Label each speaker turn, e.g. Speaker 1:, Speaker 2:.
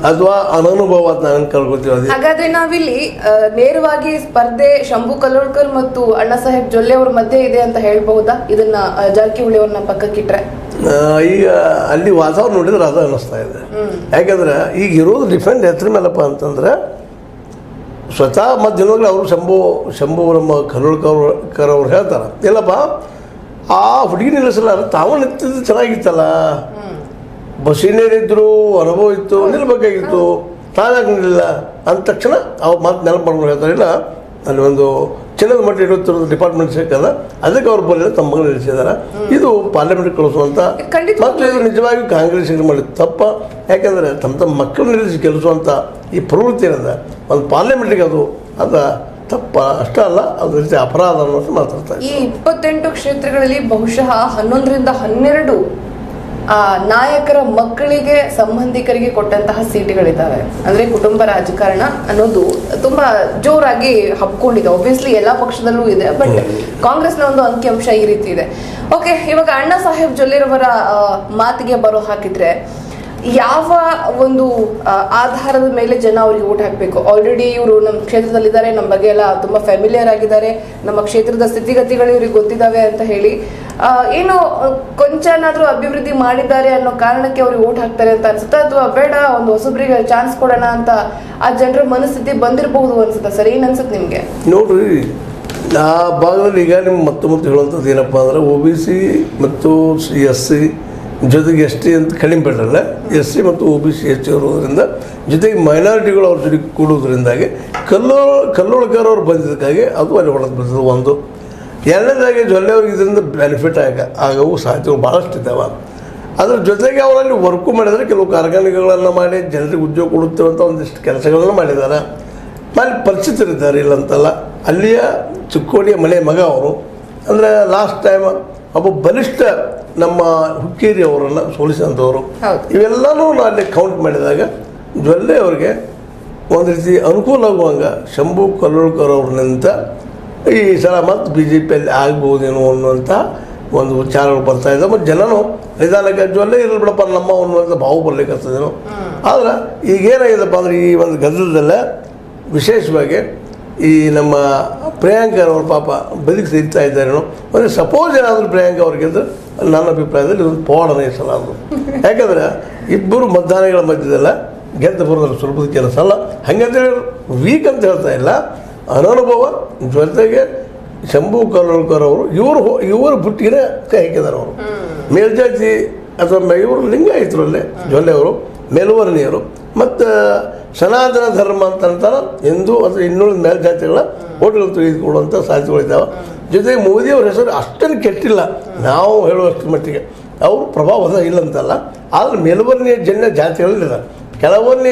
Speaker 1: ಅಥವಾ ಅನನುಭವ ಅಂತ ನಾನು ಕಳ್ಕೊತೀವಿ.
Speaker 2: ಹಾಗಾದ್ರೆ ನಾವಿಲ್ಲಿ ನೇರವಾಗಿ ಸ್ಪರ್ಧೆ ಶಂಭು ಕಲ್ಲೋಳ್ಕರ್ ಮತ್ತು ಅಣ್ಣಾ ಸಾಹೇಬ್ ಜೊಲ್ಲೆ ಅವ್ರ ಮಧ್ಯೆ ಇದೆ ಅಂತ ಹೇಳ್ಬಹುದಾ? ಇದನ್ನ ಜಾರಕಿಹೊಳಿ ಅವ್ರನ್ನ ಪಕ್ಕಕ್ಕಿಟ್ರೆ
Speaker 1: ಈಗ ಅಲ್ಲಿ ವಾತಾವರಣ ನೋಡಿದ್ರೆ ಅದು ಅನ್ನಿಸ್ತಾ ಇದೆ. ಯಾಕಂದ್ರೆ ಈಗ ಇರೋದು ಡಿಫೆಂಡ್ ಹೆಸರು ಮೇಲಪ್ಪ ಅಂತಂದ್ರೆ ಸ್ವತಃ ಮಧ್ಯದಲ್ಲಿ ಅವರು ಶಂಭು ನಮ್ಮ ಕಲ್ಲೋಳ್ಕರ್ ಅವ್ರು ಹೇಳ್ತಾರೆ, ಇಲ್ಲಪ್ಪ ಆ ಹುಡುಗಿ ನಿಲ್ಲಿಸಲಾರ ತಾವು ನಿಂತಿದ್ದು ಚೆನ್ನಾಗಿತ್ತಲ್ಲ, ಬಸ್ಸಿನೇರಿದ್ರು, ಅನುಭವ ಇತ್ತು, ನಿಲ್ಬೇಕಾಗಿತ್ತು, ತಾನಾಗಿ ನಿಲ್ಲ ಅಂದ ತಕ್ಷಣ ಅವ್ರು ಮಾತು ನೆನಪು ಮಾಡ್ಕೊಂಡು ಹೇಳ್ತಾರೆ, ಇಲ್ಲ ಅಲ್ಲಿ ಒಂದು ಚಿನ್ನದ ಮಟ್ಟ ಇರುತ್ತಿರೋದು ಡಿಪಾರ್ಟ್ಮೆಂಟ್ ಸಿಕ್ಕಲ್ಲ, ಅದಕ್ಕೆ ಅವ್ರು ಬರಲಿಲ್ಲ, ತಮ್ಮ ಮಗಳು ನಿಲ್ಲಿಸಿದಾರೆ. ಇದು ಪಾರ್ಲಿಮೆಂಟ್ ಕಳಿಸುವಂಥ ಮತ್ತು ಇದು ನಿಜವಾಗಿ ಕಾಂಗ್ರೆಸ್ಸಿಗೆ ಮಾಡಿದ ತಪ್ಪ. ಯಾಕೆಂದರೆ ತಮ್ಮ ಮಕ್ಕಳು ನಿಲ್ಲಿಸಿ ಗೆಲ್ಲಿಸುವಂಥ ಈ ಪ್ರವೃತ್ತಿ ಏನಿದೆ ಒಂದು ಪಾರ್ಲಿಮೆಂಟಿಗೆ ಅದು ತಪ್ಪ ಅಷ್ಟೇ ಅಲ್ಲ, ಅದ್ರ ರೀತಿ ಅಪರಾಧ ಅನ್ನೋದು ಮಾತಾಡ್ತಾರೆ.
Speaker 2: ಈ 28 ಕ್ಷೇತ್ರಗಳಲ್ಲಿ ಬಹುಶಃ 11ರಿಂದ 12 ನಾಯಕರ ಮಕ್ಕಳಿಗೆ ಸಂಬಂಧಿಕರಿಗೆ ಕೊಟ್ಟಂತಹ ಸೀಟುಗಳಿದ್ದಾವೆ. ಅಂದ್ರೆ ಕುಟುಂಬ ರಾಜಕಾರಣ ಅನ್ನೋದು ತುಂಬಾ ಜೋರಾಗಿ ಹಬ್ಕೊಂಡಿದೆ. ಆಬ್ವಿಯಸ್ಲಿ ಎಲ್ಲಾ ಪಕ್ಷದಲ್ಲೂ ಇದೆ, ಬಟ್ ಕಾಂಗ್ರೆಸ್ನ ಒಂದು ಅಂಕಿಅಂಶ ಈ ರೀತಿ ಇದೆ. ಓಕೆ, ಇವಾಗ ಅಣ್ಣಾ ಸಾಹೇಬ್ ಜೊಲ್ಲೆರವರ ಮಾತಿಗೆ ಬರೋ ಹಾಕಿದ್ರೆ ಯಾವ ಒಂದು ಆಧಾರದ ಮೇಲೆ ಜನ ಅವ್ರಿಗೆ ಓಟ್ ಹಾಕಬೇಕು? ಆಲ್ರೆಡಿ ಇವರು ನಮ್ಮ ಕ್ಷೇತ್ರದಲ್ಲಿದ್ದಾರೆ, ನಮ್ಮ ಬಗ್ಗೆ ಎಲ್ಲ ತುಂಬಾ ಫ್ಯಾಮಿಲಿಯರ್ ಆಗಿದ್ದಾರೆ, ನಮ್ಮ ಕ್ಷೇತ್ರದ ಸ್ಥಿತಿಗತಿಗಳು ಇವ್ರಿಗೆ ಗೊತ್ತಿದ್ದಾವೆ ಅಂತ ಹೇಳಿ ಏನೋ ಕೊಂಚನಾದ್ರೂ ಅಭಿವೃದ್ಧಿ ಮಾಡಿದ್ದಾರೆ ಅನ್ನೋ ಕಾರಣಕ್ಕೆ ಅವ್ರಿಗೆ ಓಟ್ ಹಾಕ್ತಾರೆ ಅಂತ ಅನ್ಸುತ್ತಾ, ಅಥವಾ ಬೇಡ ಒಂದು ಹೊಸಬ್ರಿಗೆ ಚಾನ್ಸ್ ಕೊಡೋಣ ಅಂತ ಆ ಜನರ ಮನಸ್ಥಿತಿ ಬಂದಿರಬಹುದು ಅನ್ಸುತ್ತಾ ಸರ್? ಏನ್ ಅನ್ಸುತ್ತೆ ನಿಮ್ಗೆ?
Speaker 1: ನೋಡ್ರಿ, ಆ ಭಾಗದಲ್ಲಿ ಈಗ ನಿಮ್ಗೆ ಮತ್ತೆ ಹೇಳುವಂಥದ್ದು ಏನಪ್ಪ ಅಂದ್ರೆ OBC ಮತ್ತು SC ಜೊತೆಗೆ ST ಅಂತ ಕಡಿಮೆ ಬಿಡಲ್ಲ, SC ಮತ್ತು OBC ಹೆಚ್ಚು ಇರೋದ್ರಿಂದ, ಜೊತೆಗೆ ಮೈನಾರಿಟಿಗಳು ಅವ್ರ ಜೊತೆಗೆ ಕೂಡೋದ್ರಿಂದಾಗಿ ಕಲ್ಲೋಳ್ಕರ್ ಅವ್ರು ಬಂದಿದ್ದಕ್ಕಾಗಿ ಅದು ಅಲ್ಲಿ ಹೊಡೆದು ಬರ್ತದೆ. ಒಂದು ಎರಡನೇದಾಗಿ ಜೊಲ್ಲೆ ಅವ್ರಿಗೆ ಇದರಿಂದ ಬೆನಿಫಿಟ್ ಆಗವು ಸಾಧ್ಯತೆಗಳು ಭಾಳಷ್ಟು ಇದ್ದಾವೆ. ಅದ್ರ ಜೊತೆಗೆ ಅವರಲ್ಲಿ ವರ್ಕು ಮಾಡಿದರೆ ಕೆಲವು ಕಾರ್ಖಾನೆಗಳನ್ನು ಮಾಡಿ ಜನರಿಗೆ ಉದ್ಯೋಗ ಕೊಡುತ್ತೇವಂಥ ಒಂದಿಷ್ಟು ಕೆಲಸಗಳನ್ನು ಮಾಡಿದ್ದಾರೆ. ಅಲ್ಲಿ ಪರಿಚಿತರಿದ್ದಾರೆ, ಇಲ್ಲಂತಲ್ಲ. ಅಲ್ಲಿಯ ಚಿಕ್ಕೋಡಿಯ ಮನೆ ಮಗ ಅವರು, ಅಂದರೆ ಲಾಸ್ಟ್ ಟೈಮ್ ಒಬ್ಬ ಬಲಿಷ್ಠ ನಮ್ಮ ಹುಕ್ಕೇರಿ ಅವರನ್ನು ಸೋಲಿಸಿದಂಥವರು. ಇವೆಲ್ಲನೂ ಅಲ್ಲಿ ಕೌಂಟ್ ಮಾಡಿದಾಗ ಜೊಲ್ಲೆ ಅವರಿಗೆ ಒಂದು ರೀತಿ ಅನುಕೂಲ ಆಗುವಂಗೆ ಶಂಭು ಕಲ್ಲೋಳ್ಕರ್ ಅವ್ರನ್ನಿಂದ ಈ ಸಲ ಮತ್ತು BJPಯಲ್ಲಿ ಆಗ್ಬೋದೇನೋ ಅನ್ನುವಂಥ ಒಂದು ವಿಚಾರಗಳು ಬರ್ತಾಯಿದೆ. ಮತ್ತು ಜನನು ನಿಧಾನಕ್ಕೆ ಜೊಲ್ಲೆ ಇರಲಿ ಬಿಡಪ್ಪ ನಮ್ಮ ಅನ್ನುವಂಥ ಭಾವ ಬರ್ಲಿಕ್ಕಂತದೇನೋ. ಆದ್ರೆ ಈಗೇನಾಗಿದೆಪ್ಪ ಅಂದರೆ ಈ ಒಂದು ಗದ್ದಲದಲ್ಲೇ ವಿಶೇಷವಾಗಿ ಈ ನಮ್ಮ ಪ್ರಿಯಾಂಕರವ್ರ ಪಾಪ ಬದುಕಿ ಸಿಗ್ತಾ ಇದ್ದಾರೇನೋ. ಅಂದರೆ ಸಪೋಸ್ ಏನಾದರೂ ಪ್ರಿಯಾಂಕ ಅವ್ರಿಗಿದ್ರೆ ನನ್ನ ಅಭಿಪ್ರಾಯದಲ್ಲಿ ಇದೊಂದು ಪವಾಡನೇ ಸಲ ಅದು. ಯಾಕಂದರೆ ಇಬ್ಬರು ಮತದಾನಗಳ ಮಧ್ಯದಲ್ಲ ಗೆದ್ದು ಬರೋದ್ರ ಸುಲಭದ ಕೆಲಸ ಅಲ್ಲ. ಹಾಗಂತೇಳಿ ವೀಕ್ ಅಂತ ಹೇಳ್ತಾ ಇಲ್ಲ, ಅನನುಭವ ಜೊತೆಗೆ ಶಂಭು ಕಲ್ಲೋಳ್ಕರ್ ಅವರು ಇವರು ಬುಟ್ಟಿಗೆ ಕೈ ಹಾಕಿದ್ದಾರೆ. ಅವರು ಮೇಲ್ಜಾತಿ ಅಥವಾ ಇವರು ಲಿಂಗಾಯತರಲ್ಲಿ ಜೊಲ್ಲೆ ಅವರು ಮೇಲ್ವರ್ಣೀಯರು ಮತ್ತು ಸನಾತನ ಧರ್ಮ ಅಂತಂತಾರೆ ಎಂದು ಅಥವಾ ಇನ್ನೂರು ಮೇಲ್ಜಾತಿಗಳ ಓಟ್ಗಳು ತೆಗೆದುಕೊಳ್ಳುವಂಥ ಸಾಧ್ಯತೆಗಳಿದ್ದಾವೆ. ಜೊತೆಗೆ ಮೋದಿಯವ್ರ ಹೆಸರು ಅಷ್ಟನ್ನು ಕೆಟ್ಟಿಲ್ಲ ನಾವು ಹೇಳುವಷ್ಟು ಮಟ್ಟಿಗೆ, ಅವರು ಪ್ರಭಾವ ಇಲ್ಲಂತಲ್ಲ. ಆದರೆ ಮೇಲ್ವರ್ಣೀಯ ಜನ್ಯ ಜಾತಿಗಳಿದ್ದಾರೆ, ಕೆಲವರ್ಣೀಯ